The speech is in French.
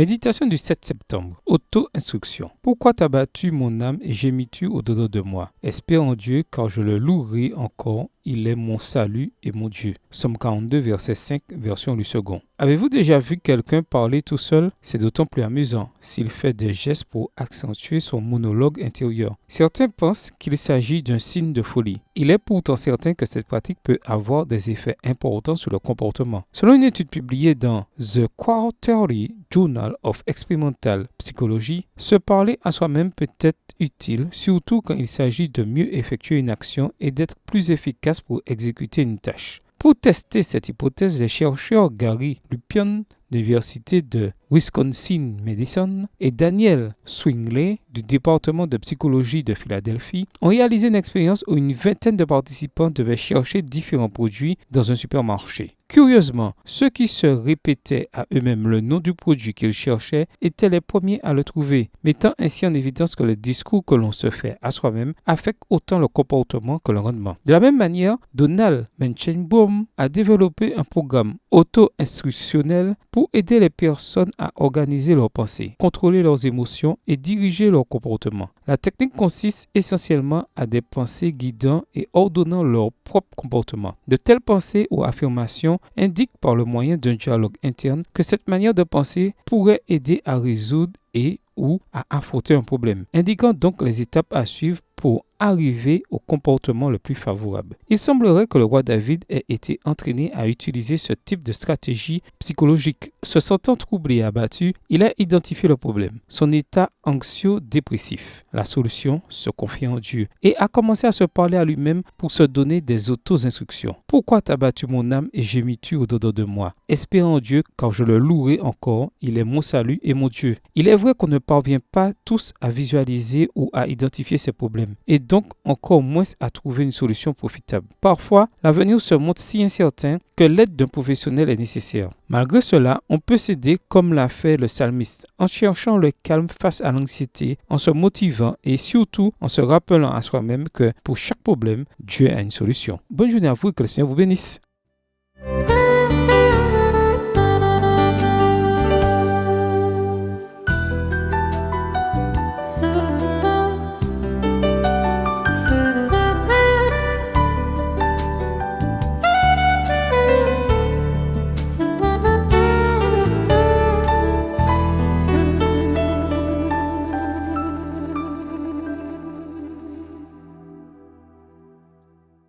Méditation du 7 septembre. Auto-instruction. Pourquoi t'as battu mon âme et gémis-tu au-dedans de moi? Espère en Dieu, car je le louerai encore. Il est mon salut et mon Dieu. Psaume 42, verset 5, version du second. Avez-vous déjà vu quelqu'un parler tout seul? C'est d'autant plus amusant s'il fait des gestes pour accentuer son monologue intérieur. Certains pensent qu'il s'agit d'un signe de folie. Il est pourtant certain que cette pratique peut avoir des effets importants sur le comportement. Selon une étude publiée dans The Quarterly Journal of Experimental Psychology, se parler à soi-même peut être utile, surtout quand il s'agit de mieux effectuer une action et d'être plus efficace pour exécuter une tâche. Pour tester cette hypothèse, les chercheurs Gary Lupion de l'Université de Wisconsin-Madison et Daniel Swingley du département de psychologie de Philadelphie ont réalisé une expérience où une vingtaine de participants devaient chercher différents produits dans un supermarché. Curieusement, ceux qui se répétaient à eux-mêmes le nom du produit qu'ils cherchaient étaient les premiers à le trouver, mettant ainsi en évidence que le discours que l'on se fait à soi-même affecte autant le comportement que le rendement. De la même manière, Donald Menchenbaum a développé un programme auto-instructionnel pour aider les personnes à organiser leurs pensées, contrôler leurs émotions et diriger leur comportement. La technique consiste essentiellement à des pensées guidant et ordonnant leur propre comportement. De telles pensées ou affirmations indiquent par le moyen d'un dialogue interne que cette manière de penser pourrait aider à résoudre ou à affronter un problème, indiquant donc les étapes à suivre pour arriver au comportement le plus favorable. Il semblerait que le roi David ait été entraîné à utiliser ce type de stratégie psychologique. Se sentant troublé et abattu, il a identifié le problème, son état anxio-dépressif. La solution, se confier en Dieu, et a commencé à se parler à lui-même pour se donner des auto-instructions. Pourquoi t'as battu mon âme et gémis-tu au-dedans de moi? Espère en Dieu, car je le louerai encore. Il est mon salut et mon Dieu. Il est vrai qu'on ne parvient pas tous à visualiser ou à identifier ces problèmes, et donc encore moins à trouver une solution profitable. Parfois, l'avenir se montre si incertain que l'aide d'un professionnel est nécessaire. Malgré cela, on peut s'aider comme l'a fait le psalmiste, en cherchant le calme face à l'anxiété, en se motivant et surtout en se rappelant à soi-même que pour chaque problème, Dieu a une solution. Bonne journée à vous et que le Seigneur vous bénisse.